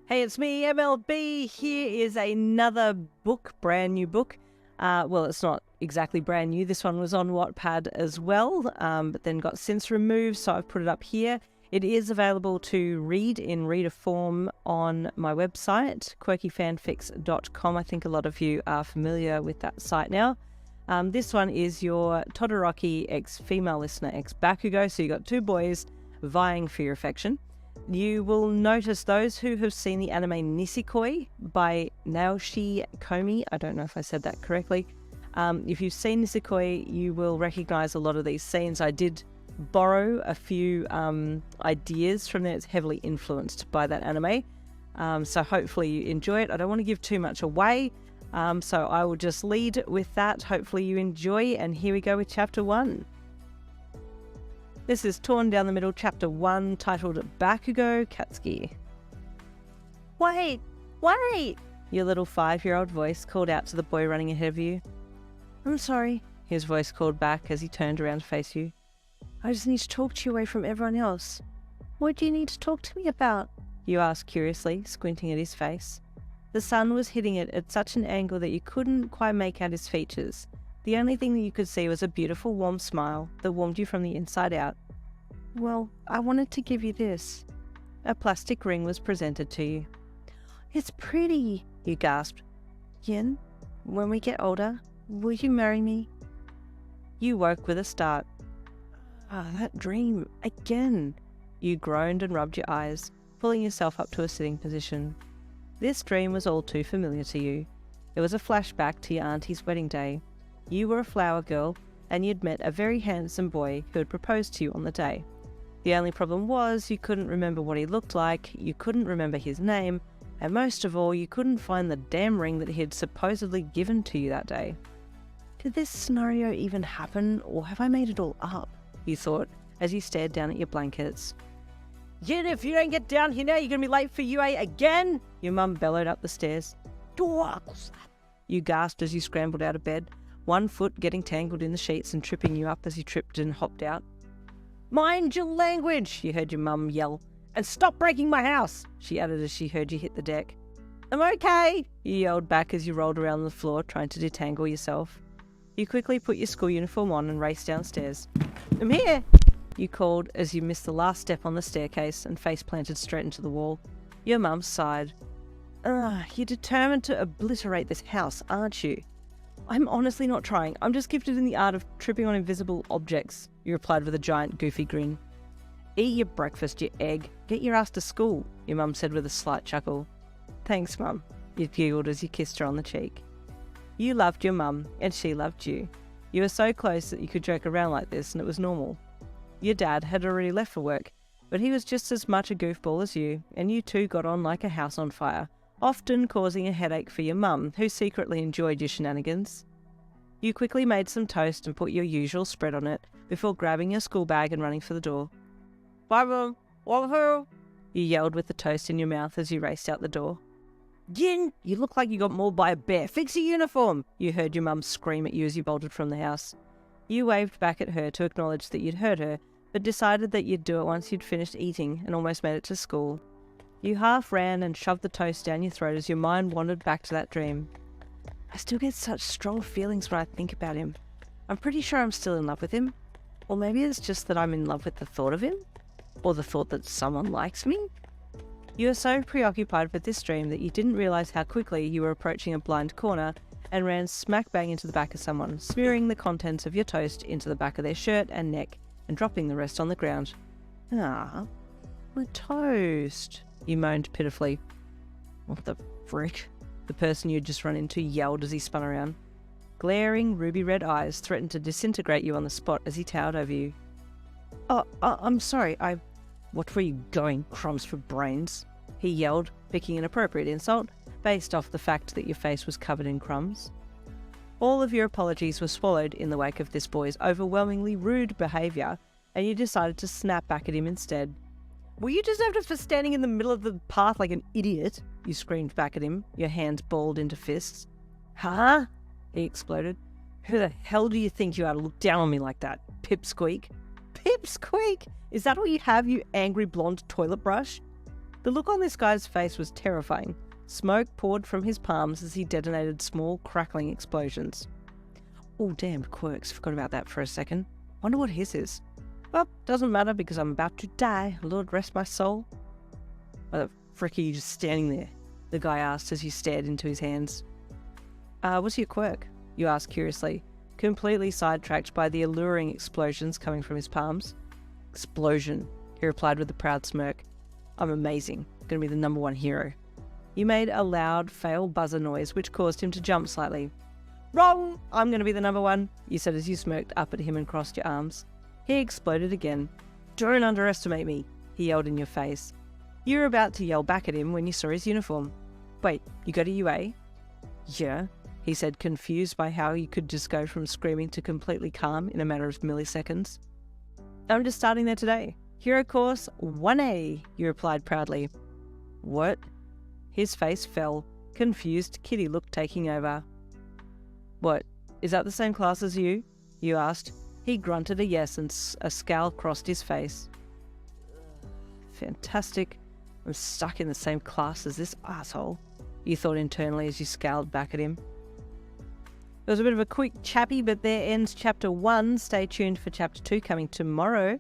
Hey, it's me, MLB. Here is another book, brand new book. Well, it's not exactly brand new. This one was on Wattpad as well, but then got since removed, so I've put it up here. It is available to read in reader form on my website, quirkyfanfics.com. I think a lot of you are familiar with that site now. This one is your Todoroki female listener Bakugou, so you got two boys vying for your affection. You will notice those who have seen the anime Nisekoi by Naoshi Komi. I don't know if I said that correctly. If you've seen Nisekoi, you will recognize a lot of these scenes. I did borrow a few ideas from there. It's heavily influenced by that anime. So hopefully you enjoy it. I don't want to give too much away. So I will just lead with that. Hopefully you enjoy. And here we go with chapter 1. This is torn down the middle, chapter 1, titled Bakugou Katsuki. Wait! Your little 5-year-old voice called out to the boy running ahead of you. I'm sorry, his voice called back as he turned around to face you. I just need to talk to you away from everyone else. What do you need to talk to me about? You asked curiously, squinting at his face. The sun was hitting it at such an angle that you couldn't quite make out his features. The only thing that you could see was a beautiful warm smile that warmed you from the inside out. Well, I wanted to give you this. A plastic ring was presented to you. It's pretty, you gasped. Yin, when we get older, will you marry me? You woke with a start. That dream, again. You groaned and rubbed your eyes, pulling yourself up to a sitting position. This dream was all too familiar to you. It was a flashback to your auntie's wedding day. You were a flower girl, and you'd met a very handsome boy who had proposed to you on the day. The only problem was you couldn't remember what he looked like, you couldn't remember his name, and most of all, you couldn't find the damn ring that he had supposedly given to you that day. Did this scenario even happen, or have I made it all up? You thought, as you stared down at your blankets. Yet if you don't get down here now, you're going to be late for UA again? Your mum bellowed up the stairs. You gasped as you scrambled out of bed, one foot getting tangled in the sheets and tripping you up as you tripped and hopped out. Mind your language, you heard your mum yell. And stop breaking my house, she added as she heard you hit the deck. I'm okay, you yelled back as you rolled around the floor trying to detangle yourself. You quickly put your school uniform on and raced downstairs. I'm here, you called as you missed the last step on the staircase and face planted straight into the wall. Your mum sighed. You're determined to obliterate this house, aren't you? I'm honestly not trying. I'm just gifted in the art of tripping on invisible objects, you replied with a giant goofy grin. Eat your breakfast, you egg. Get your ass to school, your mum said with a slight chuckle. Thanks, Mum, you giggled as you kissed her on the cheek. You loved your mum, and she loved you. You were so close that you could joke around like this, and it was normal. Your dad had already left for work, but he was just as much a goofball as you, and you two got on like a house on fire, often causing a headache for your mum, who secretly enjoyed your shenanigans. You quickly made some toast and put your usual spread on it, before grabbing your school bag and running for the door. Bye, Mum. Woohoo! You yelled with the toast in your mouth as you raced out the door. Yin, you look like you got mauled by a bear. Fix your uniform, you heard your mum scream at you as you bolted from the house. You waved back at her to acknowledge that you'd heard her, but decided that you'd do it once you'd finished eating and almost made it to school. You half ran and shoved the toast down your throat as your mind wandered back to that dream. I still get such strong feelings when I think about him. I'm pretty sure I'm still in love with him. Or maybe it's just that I'm in love with the thought of him? Or the thought that someone likes me? You were so preoccupied with this dream that you didn't realise how quickly you were approaching a blind corner and ran smack bang into the back of someone, smearing the contents of your toast into the back of their shirt and neck and dropping the rest on the ground. Ah, my toast, you moaned pitifully. What the frick? The person you'd just run into yelled as he spun around. Glaring, ruby-red eyes threatened to disintegrate you on the spot as he towered over you. I'm sorry, What were you going, crumbs for brains? He yelled, picking an appropriate insult, based off the fact that your face was covered in crumbs. All of your apologies were swallowed in the wake of this boy's overwhelmingly rude behaviour, and you decided to snap back at him instead. Were you deserved for standing in the middle of the path like an idiot? You screamed back at him, your hands balled into fists. Huh? He exploded. Who the hell do you think you are to look down on me like that, pipsqueak? Pipsqueak? Is that all you have, you angry blonde toilet brush? The look on this guy's face was terrifying. Smoke poured from his palms as he detonated small, crackling explosions. Oh, damn, Quirks. Forgot about that for a second. Wonder what his is. Well, doesn't matter because I'm about to die. Lord rest my soul. Why the frick are you just standing there? The guy asked as you stared into his hands. What's your quirk? You asked curiously, completely sidetracked by the alluring explosions coming from his palms. Explosion, he replied with a proud smirk. I'm amazing. Gonna be the #1 hero. You made a loud, fail buzzer noise which caused him to jump slightly. Wrong! I'm gonna be the #1, you said as you smirked up at him and crossed your arms. He exploded again. Don't underestimate me, he yelled in your face. You were about to yell back at him when you saw his uniform. Wait, you go to UA? Yeah, he said, confused by how you could just go from screaming to completely calm in a matter of milliseconds. I'm just starting there today. Hero Course 1A, you replied proudly. What? His face fell. Confused, kitty look taking over. What, is that the same class as you? You asked. He grunted a yes and a scowl crossed his face. Fantastic. I'm stuck in the same class as this asshole, you thought internally as you scowled back at him. It was a bit of a quick chappy, but there ends Chapter 1. Stay tuned for Chapter 2 coming tomorrow.